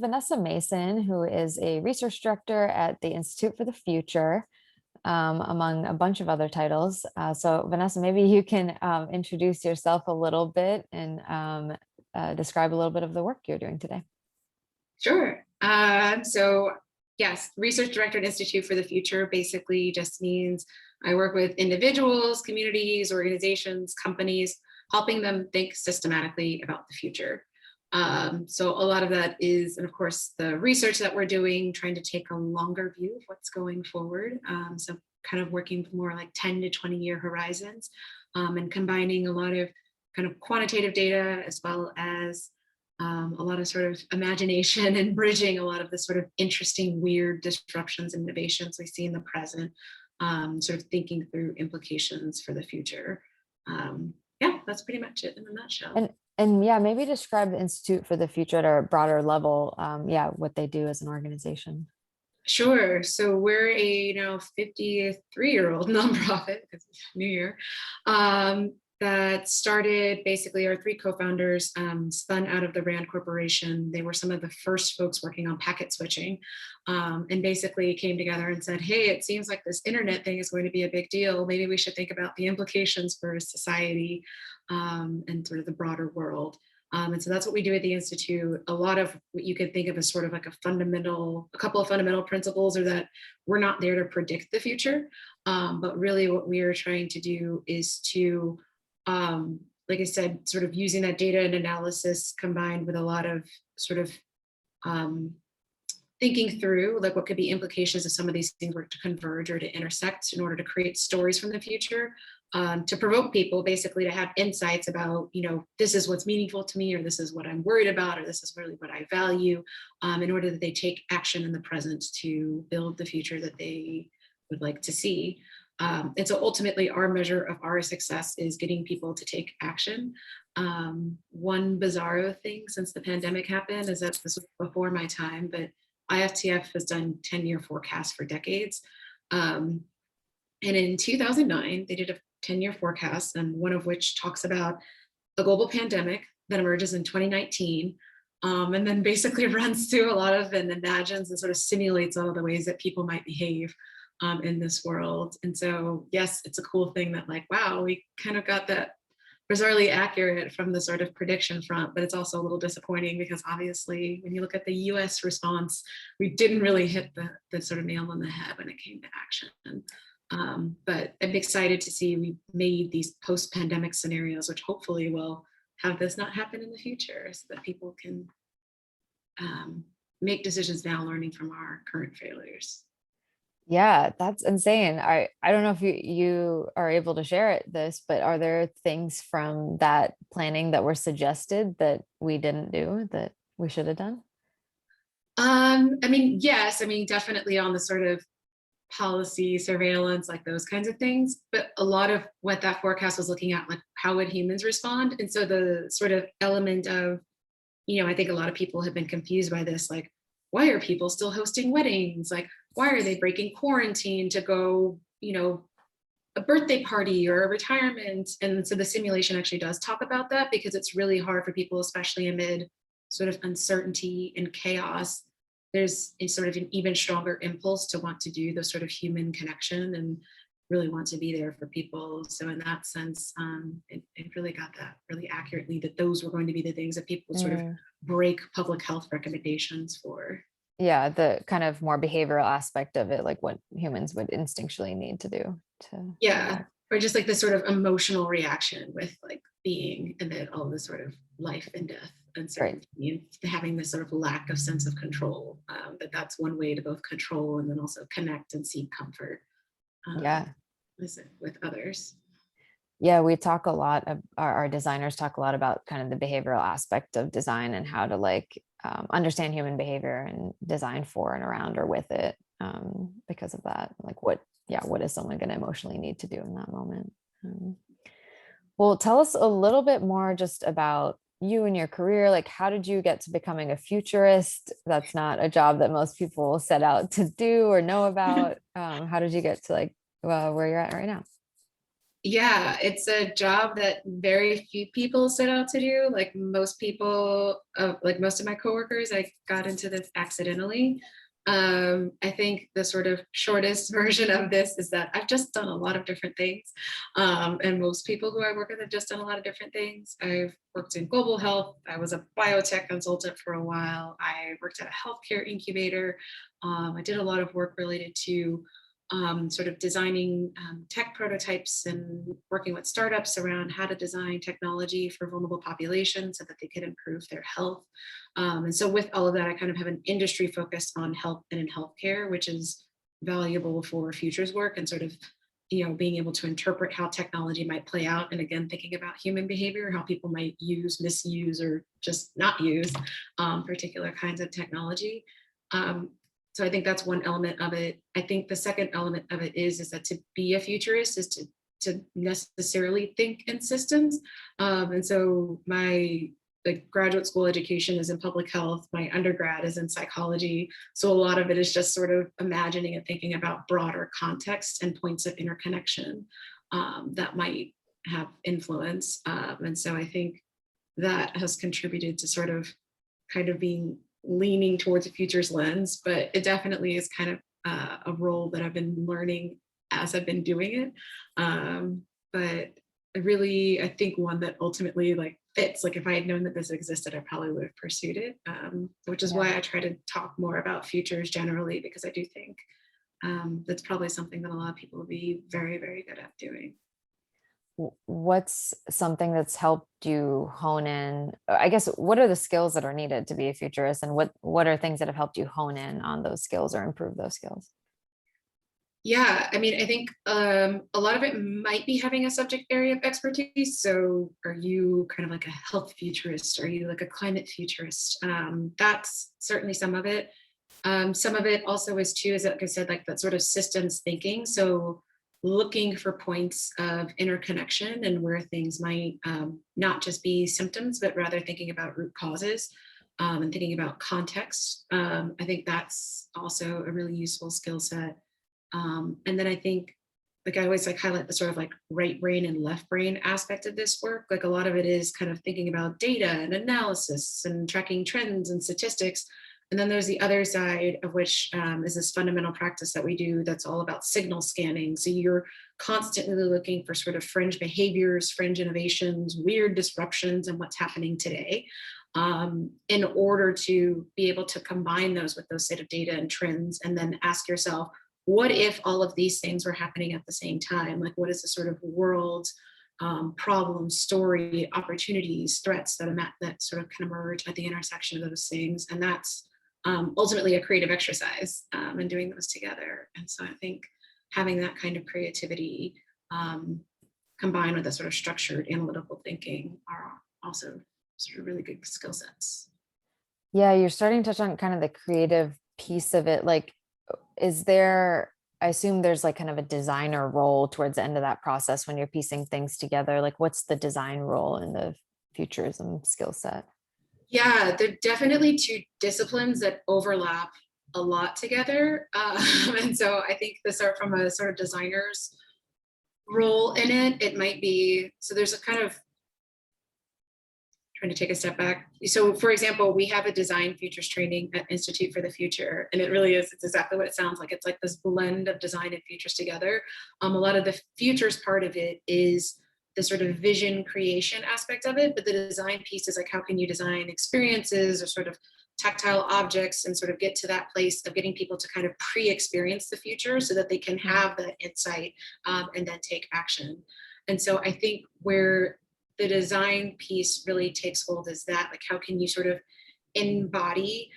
Vanessa Mason, who is a research director at the Institute for the Future, among a bunch of other titles. So Vanessa, maybe you can introduce yourself a little bit and describe a little bit of the work you're doing today. Sure. So yes, research director at Institute for the Future basically just means I work with individuals, communities, organizations, companies, helping them think systematically about the future. So a lot of that is, and of course, the research that we're doing, trying to take a longer view of what's going forward. So kind of working more like 10 to 20 year horizons, and combining a lot of kind of quantitative data as well as a lot of sort of imagination and bridging a lot of the sort of interesting, weird disruptions and innovations we see in the present, sort of thinking through implications for the future. Yeah, that's pretty much it in a nutshell. And yeah, maybe describe the Institute for the Future at a broader level. Yeah, what they do as an organization. Sure. So we're a 53-year-old nonprofit, because it's New Year, that started basically our three co-founders, spun out of the Rand Corporation. They were some of the first folks working on packet switching, and basically came together and said, hey, it seems like this internet thing is going to be a big deal. Maybe we should think about the implications for society, and sort of the broader world. And so that's what we do at the Institute. A lot of what you could think of as sort of like a couple of fundamental principles are that we're not there to predict the future, but really what we are trying to do is to, like I said, sort of using that data and analysis combined with a lot of sort of thinking through like what could be implications if some of these things were to converge or to intersect in order to create stories from the future, to provoke people basically to have insights about, this is what's meaningful to me, or this is what I'm worried about, or this is really what I value, in order that they take action in the present to build the future that they would like to see. And so ultimately our measure of our success is getting people to take action. One bizarro thing since the pandemic happened is that this was before my time, but IFTF has done 10-year forecasts for decades. And in 2009, they did a 10-year forecast, and one of which talks about a global pandemic that emerges in 2019, and then basically runs through a lot of and imagines and sort of simulates all of the ways that people might behave in this world. And so, yes, it's a cool thing that like, wow, we kind of got that bizarrely accurate from the sort of prediction front, but it's also a little disappointing because obviously when you look at the US response, we didn't really hit the sort of nail on the head when it came to action. But I'm excited to see we made these post-pandemic scenarios, which hopefully will have this not happen in the future so that people can make decisions now, learning from our current failures. Yeah, that's insane. I don't know if you are able to share this, but are there things from that planning that were suggested that we didn't do that we should have done? Yes, definitely on the sort of policy surveillance, like those kinds of things, but a lot of what that forecast was looking at, like how would humans respond? And so the sort of element of, I think a lot of people have been confused by this, like, why are people still hosting weddings? Like, why are they breaking quarantine to go, a birthday party or a retirement? And so the simulation actually does talk about that because it's really hard for people, especially amid sort of uncertainty and chaos. There's a sort of an even stronger impulse to want to do the sort of human connection and really want to be there for people. So in that sense, it really got that really accurately, that those were going to be the things that people would sort of break public health recommendations for. Yeah, the kind of more behavioral aspect of it, like what humans would instinctually need to do. Yeah, or just like the sort of emotional reaction with like being amid all the sort of life and death uncertainty, right. Having this sort of lack of sense of control, that's one way to both control and then also connect and seek comfort. Yeah, with others. Yeah, we talk a lot of our designers talk a lot about kind of the behavioral aspect of design and how to like understand human behavior and design for and around or with it, because of that. Like what is someone going to emotionally need to do in that moment? Well, tell us a little bit more just about you and your career. Like, how did you get to becoming a futurist? That's not a job that most people set out to do or know about. How did you get to like where you're at right now? Yeah, it's a job that very few people set out to do. Like most people, like most of my coworkers, I got into this accidentally. I think the sort of shortest version of this is that I've just done a lot of different things. And most people who I work with have just done a lot of different things. I've worked in global health. I was a biotech consultant for a while. I worked at a healthcare incubator. I did a lot of work related to sort of designing tech prototypes and working with startups around how to design technology for vulnerable populations so that they could improve their health. And so with all of that, I kind of have an industry focus on health and in healthcare, which is valuable for futures work and sort of being able to interpret how technology might play out. And again, thinking about human behavior, how people might use, misuse, or just not use particular kinds of technology. Um, so I think that's one element of it. I think the second element of it is that to be a futurist is to necessarily think in systems. And so my graduate school education is in public health. My undergrad is in psychology. So a lot of it is just sort of imagining and thinking about broader context and points of interconnection that might have influence. And so I think that has contributed to sort of kind of being leaning towards a futures lens, but it definitely is kind of a role that I've been learning as I've been doing it. But I think one that ultimately fits, like if I had known that this existed, I probably would have pursued it, which is Yeah. why I try to talk more about futures generally, because I do think that's probably something that a lot of people will be very, very good at doing. What's something that's helped you hone in? I guess, what are the skills that are needed to be a futurist, and what are things that have helped you hone in on those skills or improve those skills? Yeah, I mean, I think a lot of it might be having a subject area of expertise. So, are you kind of like a health futurist? Are you like a climate futurist? That's certainly some of it. Some of it also is too, is like I said, like that sort of systems thinking. So, looking for points of interconnection and where things might not just be symptoms, but rather thinking about root causes and thinking about context. I think that's also a really useful skill set. And then I think, I always highlight the sort of right brain and left brain aspect of this work. Like a lot of it is kind of thinking about data and analysis and tracking trends and statistics. And then there's the other side of which is this fundamental practice that we do that's all about signal scanning. So you're constantly looking for sort of fringe behaviors, fringe innovations, weird disruptions, and what's happening today in order to be able to combine those with those set of data and trends, and then ask yourself, what if all of these things were happening at the same time? Like, what is the sort of world problem, story, opportunities, threats that sort of can emerge at the intersection of those things? And that's ultimately a creative exercise and doing those together. And so I think having that kind of creativity combined with a sort of structured analytical thinking are also sort of really good skill sets. Yeah, you're starting to touch on kind of the creative piece of it. Like, is there, I assume there's kind of a designer role towards the end of that process when you're piecing things together. Like, what's the design role in the futurism skill set? Yeah, they're definitely two disciplines that overlap a lot together. And so I think this are from a sort of designer's role in it. It might be, so there's a kind of trying to take a step back. So for example, we have a design futures training at Institute for the Future, and it really is, it's exactly what it sounds like. It's like this blend of design and futures together. A lot of the futures part of it is the sort of vision creation aspect of it, but the design piece is like, how can you design experiences or sort of tactile objects and sort of get to that place of getting people to kind of pre-experience the future so that they can have that insight and then take action. And so I think where the design piece really takes hold is that, like, how can you sort of embody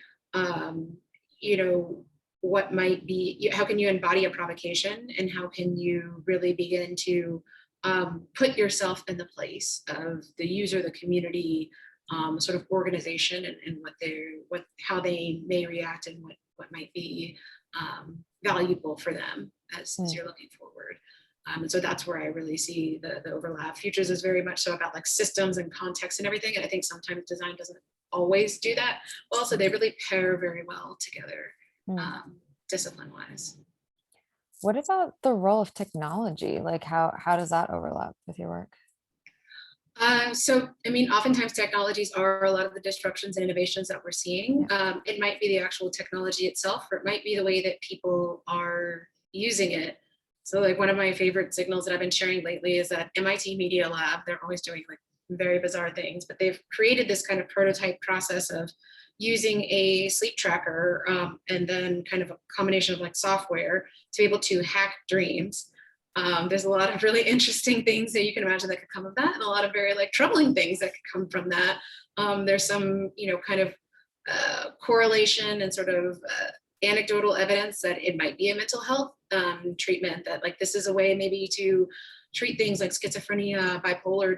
you know what might be, how can you embody a provocation, and how can you really begin to put yourself in the place of the user, the community, sort of organization, and how they may react, and what might be valuable for them as you're looking forward. And so that's where I really see the overlap. Futures is very much so about like systems and context and everything. And I think sometimes design doesn't always do that. But also they really pair very well together, discipline wise. What about the role of technology? Like how does that overlap with your work? So, I mean, oftentimes technologies are a lot of the disruptions and innovations that we're seeing. Yeah. It might be the actual technology itself, or it might be the way that people are using it. So, like one of my favorite signals that I've been sharing lately is that MIT Media Lab, they're always doing like very bizarre things, but they've created this kind of prototype process of using a sleep tracker and then kind of a combination of like software to be able to hack dreams. There's a lot of really interesting things that you can imagine that could come of that, and a lot of very like troubling things that could come from that. There's some, kind of correlation and sort of anecdotal evidence that it might be a mental health treatment. That like this is a way maybe to treat things like schizophrenia, bipolar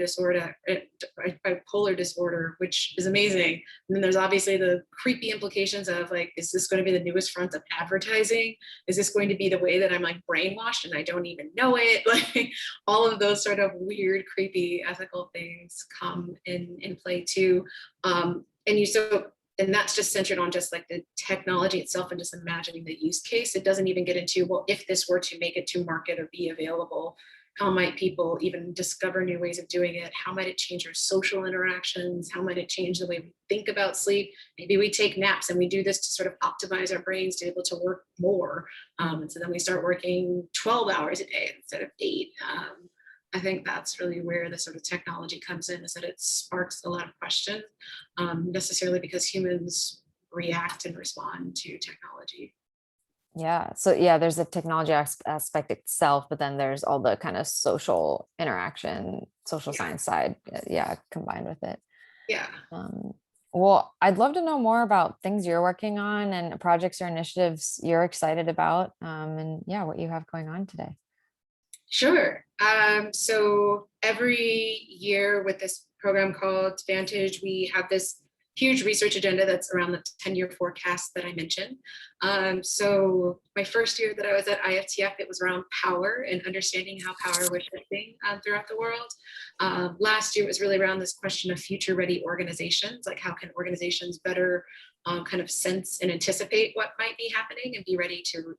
disorder, which is amazing. And then there's obviously the creepy implications of like, is this going to be the newest front of advertising? Is this going to be the way that I'm like brainwashed and I don't even know it? Like all of those sort of weird, creepy ethical things come in play too. And you so and that's just centered on just like the technology itself and just imagining the use case. It doesn't even get into, well, if this were to make it to market or be available, how might people even discover new ways of doing it? How might it change our social interactions? How might it change the way we think about sleep? Maybe we take naps and we do this to sort of optimize our brains to be able to work more. And so then we start working 12 hours a day instead of 8. I think that's really where the sort of technology comes in, is that it sparks a lot of questions, necessarily because humans react and respond to technology. Yeah. So yeah, there's the technology aspect itself, but then there's all the kind of social interaction, social Yeah. science side, yeah, combined with it. Yeah. Um, well, I'd love to know more about things you're working on and projects or initiatives you're excited about, and yeah, what you have going on today. Sure. So every year with this program called Vantage, we have this huge research agenda that's around the 10-year forecast that I mentioned. So my first year that I was at IFTF, it was around power and understanding how power was shifting throughout the world. Last year, it was really around this question of future-ready organizations, like how can organizations better kind of sense and anticipate what might be happening and be ready to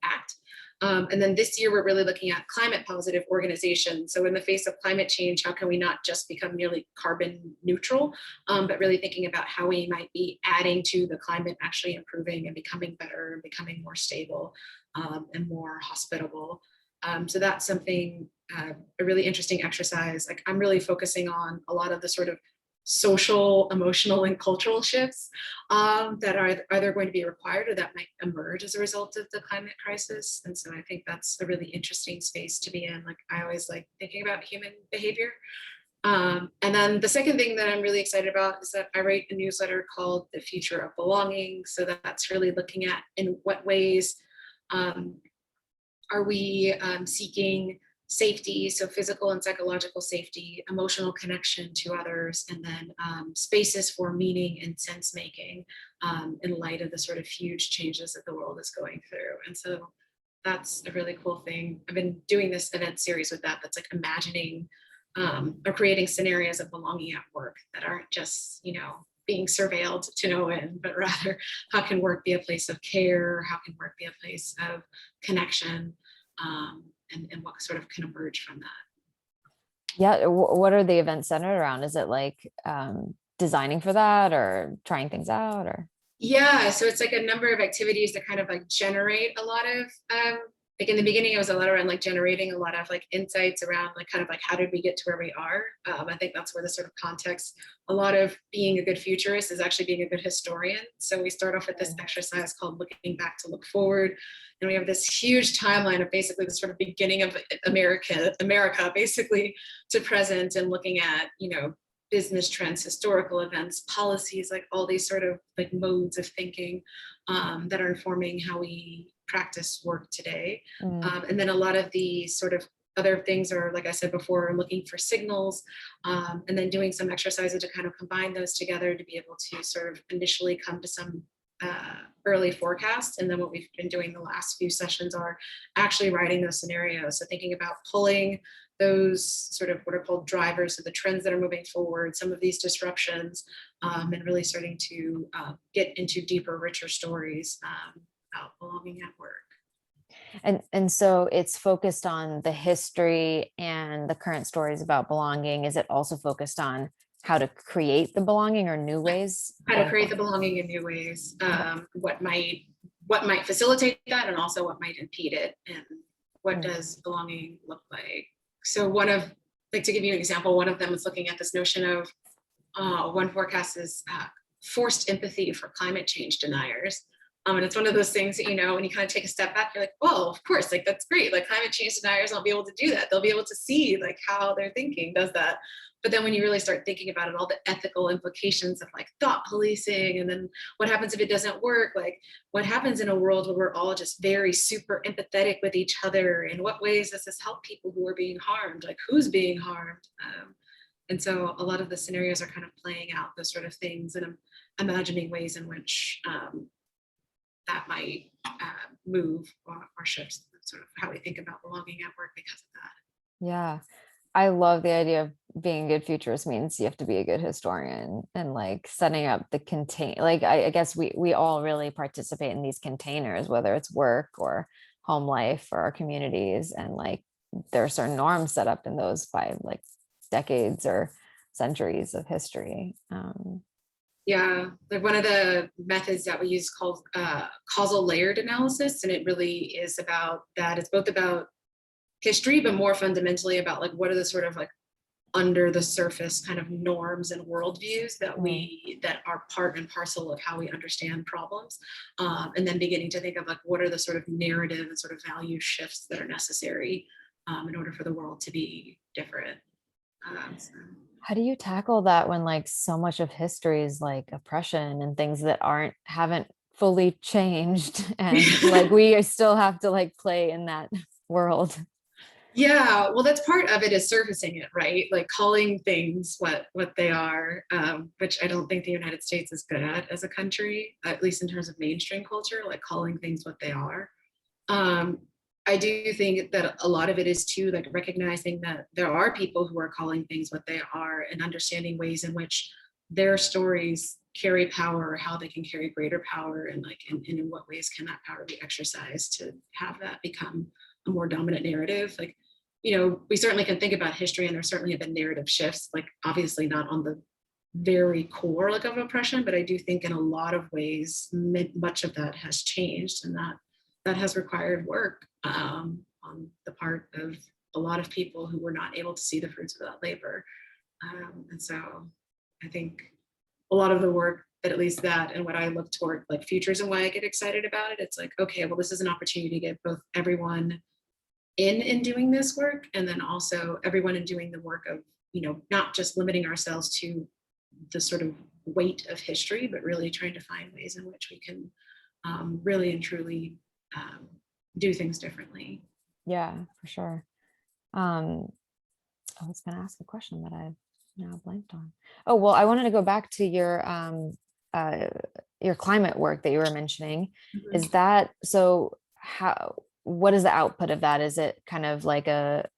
act. And then this year, we're really looking at climate positive organizations. So in the face of climate change, how can we not just become merely carbon neutral, but really thinking about how we might be adding to the climate, actually improving and becoming better and becoming more stable and more hospitable. So that's something, a really interesting exercise. Like I'm really focusing on a lot of the sort of social, emotional, and cultural shifts that are either going to be required or that might emerge as a result of the climate crisis. And so I think that's a really interesting space to be in. Like I always like thinking about human behavior. And then the second thing that I'm really excited about is that I write a newsletter called The Future of Belonging. So that's really looking at in what ways are we seeking safety, so physical and psychological safety, emotional connection to others, and then spaces for meaning and sense making in light of the sort of huge changes that the world is going through. And so that's a really cool thing. I've been doing this event series with that, that's like imagining or creating scenarios of belonging at work that aren't just, being surveilled to no end, but rather how can work be a place of care? How can work be a place of connection? And what sort of can emerge from that. Yeah. What are the events centered around? Is it like designing for that or trying things out or? Yeah, so it's like a number of activities that kind of like generate a lot of like in the beginning, it was a lot around like generating a lot of like insights around like kind of like how did we get to where we are. I think that's where the sort of context, a lot of being a good futurist is actually being a good historian. So we start off with this exercise called looking back to look forward. And we have this huge timeline of basically the sort of beginning of America basically to present, and looking at, business trends, historical events, policies, like all these sort of like modes of thinking that are informing how we practice work today. And then a lot of the sort of other things are, like I said before, looking for signals and then doing some exercises to kind of combine those together to be able to sort of initially come to some early forecasts. And then what we've been doing the last few sessions are actually writing those scenarios. So thinking about pulling those sort of what are called drivers, so the trends that are moving forward, some of these disruptions, and really starting to get into deeper, richer stories about belonging at work. And so it's focused on the history and the current stories about belonging. Is it also focused on how to create the belonging or new ways How to of create the belonging in new ways, okay. what might facilitate that, and also what might impede it, and what Mm, does belonging look like. So one of, like, to give you an example, one of them is looking at this notion of one forecast is forced empathy for climate change deniers. And it's one of those things that, you know, when you kind of take a step back, you're like, well, of course, like that's great. Like climate change deniers won't be able to do that. They'll be able to see like how their thinking does that. But then when you really start thinking about it, all the ethical implications of like thought policing, and then what happens if it doesn't work? Like what happens in a world where we're all just very super empathetic with each other? In what ways does this help people who are being harmed? Like who's being harmed? And so a lot of the scenarios are kind of playing out those sort of things, and I'm imagining ways in which that might move or shift sort of how we think about belonging at work because of that. yeah. I love the idea of being a good futurist means you have to be a good historian and like setting up the contain like I guess we all really participate in these containers, whether it's work or home life or our communities. And like there are certain norms set up in those by like decades or centuries of history. Yeah, like one of the methods that we use is called causal layered analysis, and it really is about that. It's both about history, but more fundamentally about like what are the sort of like under the surface kind of norms and worldviews Mm, that are part and parcel of how we understand problems, and then beginning to think of like what are the sort of narrative and sort of value shifts that are necessary in order for the world to be different. So. how do you tackle that when like so much of history is like oppression and things that haven't fully changed and like we still have to like play in that world? Yeah, well, that's part of it is surfacing it, right? Like calling things what they are, which I don't think the United States is good at as a country, at least in terms of mainstream culture, like calling things what they are. Um, I do think that a lot of it is too like recognizing that there are people who are calling things what they are and understanding ways in which their stories carry power, how they can carry greater power, and like and in what ways can that power be exercised to have that become a more dominant narrative. Like, you know, we certainly can think about history, and there certainly have been narrative shifts, like obviously not on the very core like of oppression, but I do think in a lot of ways much of that has changed, and that has required work on the part of a lot of people who were not able to see the fruits of that labor. And so I think a lot of the work that at least that and what I look toward like futures and why I get excited about it, it's like, okay, well, this is an opportunity to get both everyone in doing this work, and then also everyone in doing the work of, you know, not just limiting ourselves to the sort of weight of history, but really trying to find ways in which we can really and truly um, do things differently. Yeah, for sure. um I was going to ask a question that I've now blanked on. Oh, well, I wanted to go back to uh, your climate work that you were mentioning. Mhm. Is that so? What is the output of that? Is it kind of like a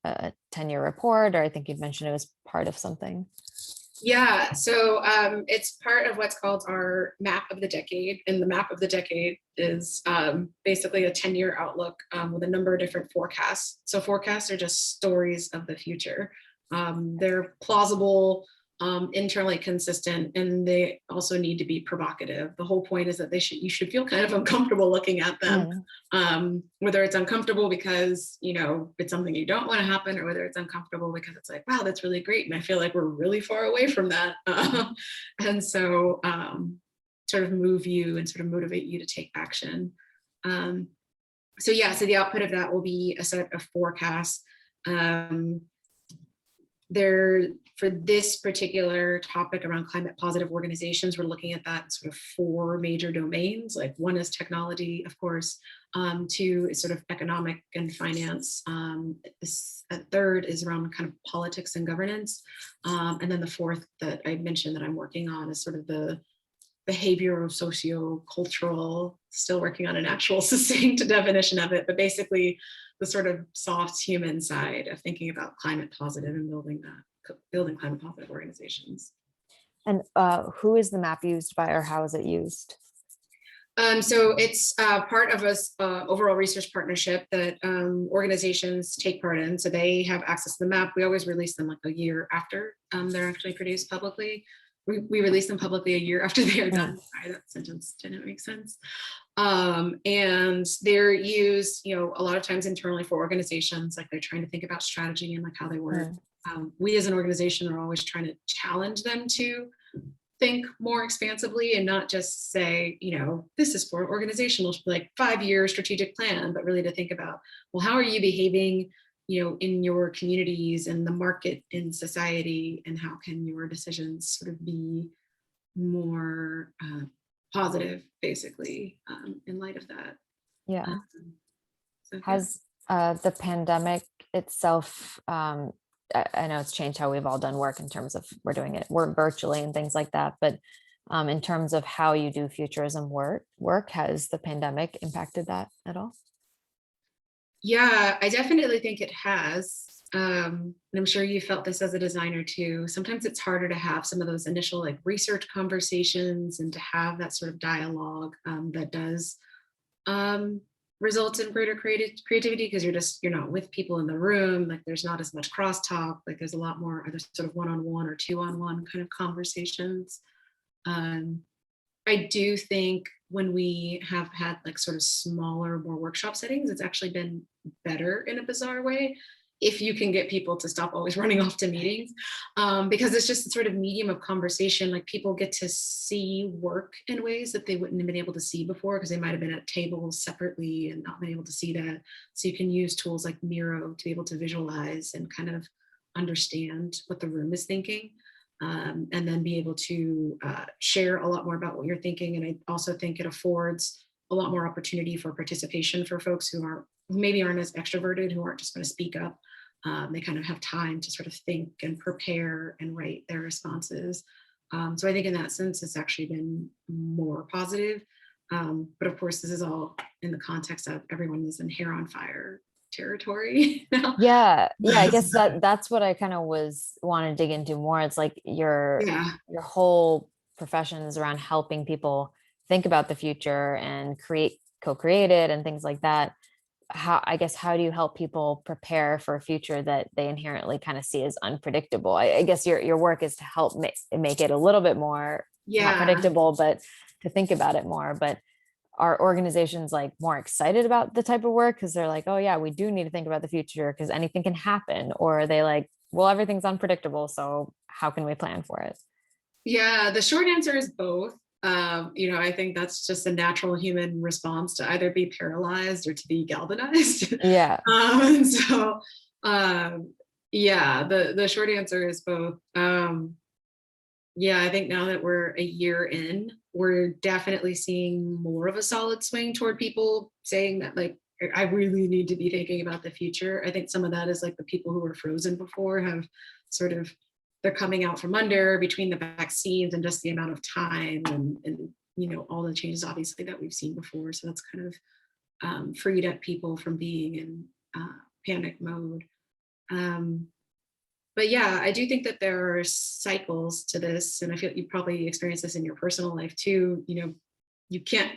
10-year report, or I think you'd mentioned it was part of something? Yeah, so it's part of what's called our map of the decade. And the map of the decade is basically a 10-year outlook with a number of different forecasts. So forecasts are just stories of the future. They're plausible, internally consistent, and they also need to be provocative. The whole point is that you should feel kind of uncomfortable looking at them, Mm, whether it's uncomfortable because, you know, it's something you don't want to happen, or whether it's uncomfortable because it's like, wow, that's really great, and I feel like we're really far away from that. And so sort of move you and sort of motivate you to take action. um, so yeah, so the output of that will be a set of forecasts. um, there For this particular topic around climate positive organizations, we're looking at that in sort of four major domains. Like one is technology, of course. Two is sort of economic and finance. A third is around kind of politics and governance. And then the fourth that I mentioned that I'm working on is sort of the behavioral, socio-cultural, still working on an actual succinct definition of it, but basically the sort of soft human side of thinking about climate positive and building climate positive organizations. and who is the map used by, or how is it used? So it's part of a overall research partnership that organizations take part in. So they have access to the map. We always release them like a year after they're actually produced publicly. We release them publicly a year after they are done. Sorry, that sentence didn't make sense. And they're used, a lot of times internally for organizations, like they're trying to think about strategy and like how they work. We as an organization are always trying to challenge them to think more expansively and not just say, this is for organizational, like 5-year strategic plan, but really to think about, well, how are you behaving, in your communities and the market in society, and how can your decisions sort of be more positive, basically, in light of that. Yeah. So, Has the pandemic itself, I know it's changed how we've all done work in terms of we're doing it work virtually and things like that, but in terms of how you do futurism work, has the pandemic impacted that at all? yeah, I definitely think it has. And I'm sure you felt this as a designer too. Sometimes it's harder to have some of those initial like research conversations and to have that sort of dialogue that does um, result in greater creativity, because you're not with people in the room. Like there's not as much crosstalk. Like there's a lot more other sort of one-on-one or two-on-one kind of conversations. Um, I do think when we have had like sort of smaller, more workshop settings, it's actually been better in a bizarre way. If you can get people to stop always running off to meetings, because it's just a sort of medium of conversation. Like people get to see work in ways that they wouldn't have been able to see before, because they might have been at tables separately and not been able to see that. So you can use tools like Miro to be able to visualize and kind of understand what the room is thinking. And then be able to share a lot more about what you're thinking. And I also think it affords a lot more opportunity for participation for folks who maybe aren't as extroverted, who aren't just going to speak up. They kind of have time to sort of think and prepare and write their responses. So I think in that sense, it's actually been more positive. But of course, this is all in the context of everyone is in hair on fire territory now. Yeah, I guess that's what I kind of want to dig into more. It's like Yeah. your whole profession is around helping people think about the future and co-create it and things like that. How do you help people prepare for a future that they inherently kind of see as unpredictable? I guess your work is to help make it a little bit more, not Yeah. predictable, but to think about it more. But are organizations like more excited about the type of work because they're like, oh yeah, we do need to think about the future because anything can happen? Or are they like, well, everything's unpredictable, so how can we plan for it? Yeah, the short answer is both. I think that's just a natural human response to either be paralyzed or to be galvanized. Yeah. So, yeah, the short answer is both. Yeah, I think now that we're a year in, we're definitely seeing more of a solid swing toward people saying that, like, I really need to be thinking about the future. I think some of that is like the people who were frozen before have sort of, they're coming out from under between the vaccines and just the amount of time and all the changes obviously that we've seen before. So that's kind of freed up people from being in panic mode. But yeah, I do think that there are cycles to this, and I feel you probably experience this in your personal life too. You can't.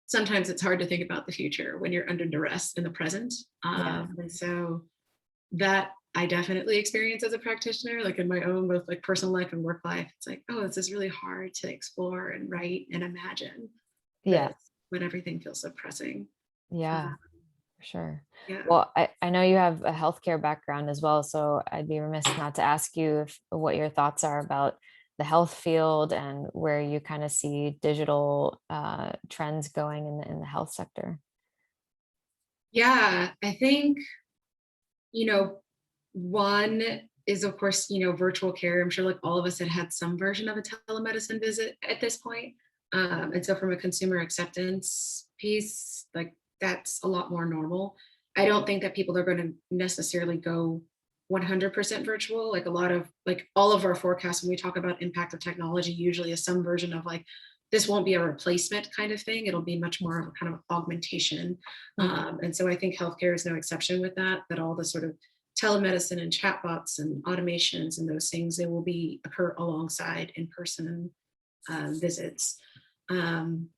Sometimes it's hard to think about the future when you're under duress in the present, Yeah. and so that I definitely experience as a practitioner, like in my own both like personal life and work life. It's like, oh, this is really hard to explore and write and imagine Yeah. this when everything feels so pressing. Yeah, for sure. Yeah. Well, I know you have a healthcare background as well, so I'd be remiss not to ask you what your thoughts are about the health field and where you kind of see digital trends going in the health sector. Yeah, I think you know, one is of course, virtual care. I'm sure like all of us had some version of a telemedicine visit at this point. And so from a consumer acceptance piece, like that's a lot more normal. I don't think that people are going to necessarily go 100% virtual. Like a lot of like all of our forecasts when we talk about impact of technology usually is some version of like this won't be a replacement kind of thing. It'll be much more of a kind of augmentation. And so I think healthcare is no exception with that, that all the sort of telemedicine and chatbots and automations and those things, they will occur alongside in-person visits. Um,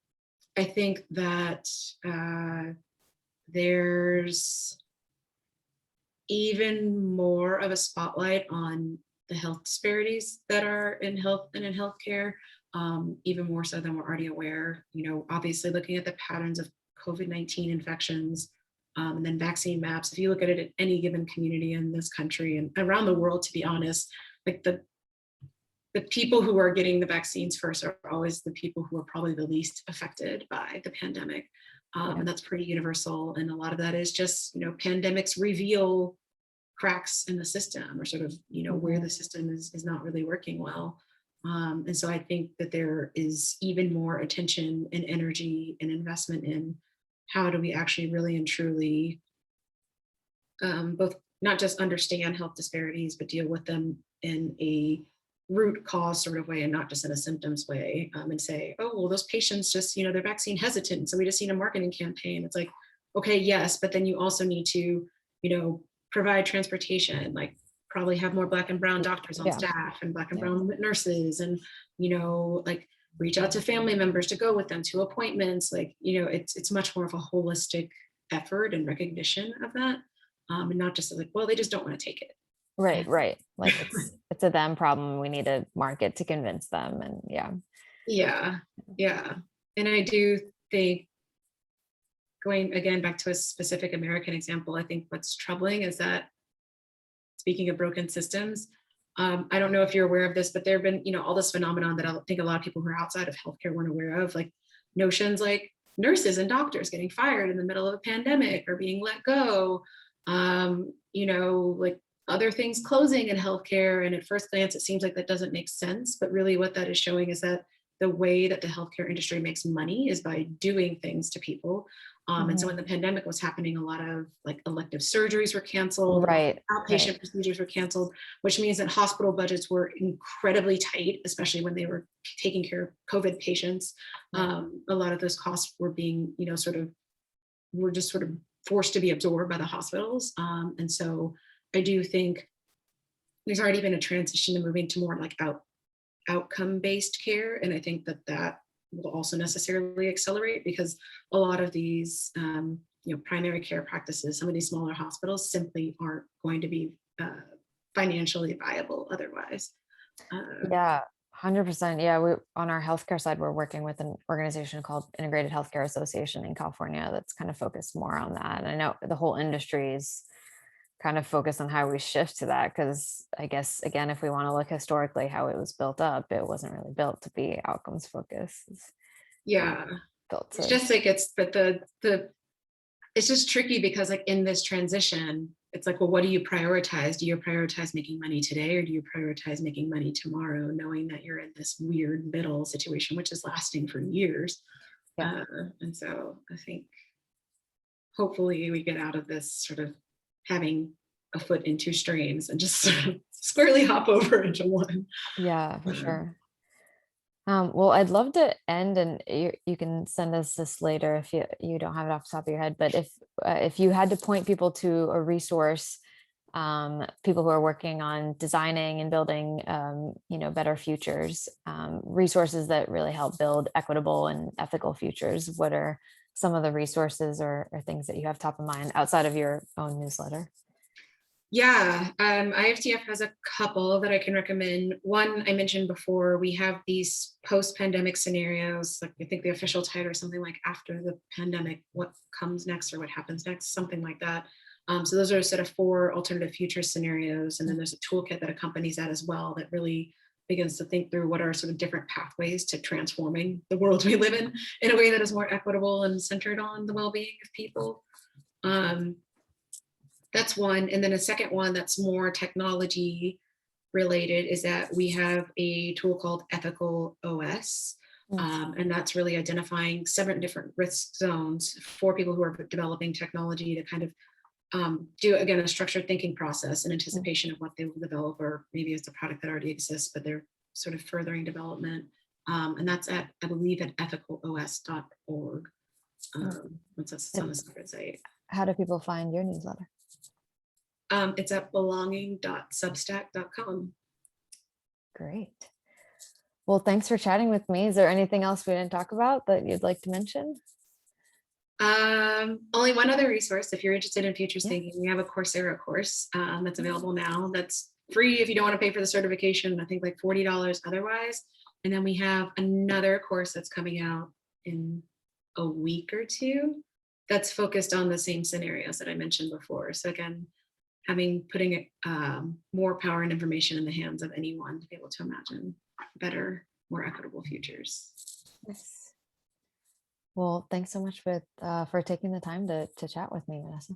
I think that there's even more of a spotlight on the health disparities that are in health and in healthcare, even more so than we're already aware. You know, obviously looking at the patterns of COVID-19 infections, and then vaccine maps. If you look at it at any given community in this country and around the world, to be honest, like the people who are getting the vaccines first are always the people who are probably the least affected by the pandemic. And that's pretty universal. And a lot of that is just, you know, pandemics reveal cracks in the system, or sort of, you know, where the system is not really working well. And so I think that there is even more attention and energy and investment in how do we actually really and truly both not just understand health disparities, but deal with them in a root cause sort of way, and not just in a symptoms way, and say, oh, well, those patients just, you know, they're vaccine hesitant, so we just need a marketing campaign. It's like, okay, yes, but then you also need to, you know, provide transportation, like probably have more Black and brown doctors on staff and Black and brown nurses, and, you know, like reach out to family members to go with them to appointments. Like, you know, it's much more of a holistic effort and recognition of that, and not just like, well, they just don't want to take it. Right, right. Like it's a them problem. We need a market to convince them. And Yeah. And I do think, going again back to a specific American example, I think what's troubling is that, speaking of broken systems, I don't know if you're aware of this, but there have been, you know, all this phenomenon that I think a lot of people who are outside of healthcare weren't aware of, like notions like nurses and doctors getting fired in the middle of a pandemic or being let go, you know, like other things closing in healthcare. And at first glance, it seems like that doesn't make sense. But really what that is showing is that the way that the healthcare industry makes money is by doing things to people. And so when the pandemic was happening, a lot of like elective surgeries were canceled, outpatient procedures were canceled, which means that hospital budgets were incredibly tight, especially when they were taking care of COVID patients. A lot of those costs were being, you know, were just sort of forced to be absorbed by the hospitals. And so I do think there's already been a transition to moving to more like outcome-based care. And I think that will also necessarily accelerate, because a lot of these you know, primary care practices, some of these smaller hospitals simply aren't going to be financially viable otherwise. 100%. Yeah, we on our healthcare side, we're working with an organization called Integrated Healthcare Association in California that's kind of focused more on that. And I know the whole industry is kind of focused on how we shift to that, because I guess, again, if we want to look historically how it was built up, it wasn't really built to be outcomes focused. It's just like it's just tricky, because like in this transition, it's like, well, what do you prioritize? Do you prioritize making money today, or do you prioritize making money tomorrow, knowing that you're in this weird middle situation, which is lasting for years? And so I think hopefully we get out of this sort of having a foot in two streams and just sort of squarely hop over into one. Yeah, for sure. Well, I'd love to end, and you can send us this later if you don't have it off the top of your head, but if you had to point people to a resource, people who are working on designing and building you know, better futures, resources that really help build equitable and ethical futures, what are some of the resources or things that you have top of mind outside of your own newsletter? IFTF has a couple that I can recommend. One I mentioned before, we have these post-pandemic scenarios, like I think the official title is something like After the Pandemic, What Comes Next or What Happens Next, something like that. So those are a set of 4 alternative future scenarios. And then there's a toolkit that accompanies that as well, that really begins to think through what are sort of different pathways to transforming the world we live in a way that is more equitable and centered on the well-being of people. That's one. And then a second one that's more technology related is that we have a tool called Ethical OS. And that's really identifying 7 different risk zones for people who are developing technology to kind of do, again, a structured thinking process in anticipation of what they will develop, or maybe it's a product that already exists, but they're sort of furthering development. And that's at, I believe, at ethicalos.org. It's on the separate site. How do people find your newsletter? It's at belonging.substack.com. Great. Well, thanks for chatting with me. Is there anything else we didn't talk about that you'd like to mention? Only one other resource. If you're interested in futures Yeah. thinking, we have a Coursera course that's available now. That's free if you don't want to pay for the certification. I think like $40 otherwise. And then we have another course that's coming out in a week or two that's focused on the same scenarios that I mentioned before. So again, putting more power and information in the hands of anyone to be able to imagine better, more equitable futures. Yes. Well, thanks so much for taking the time to chat with me, Vanessa.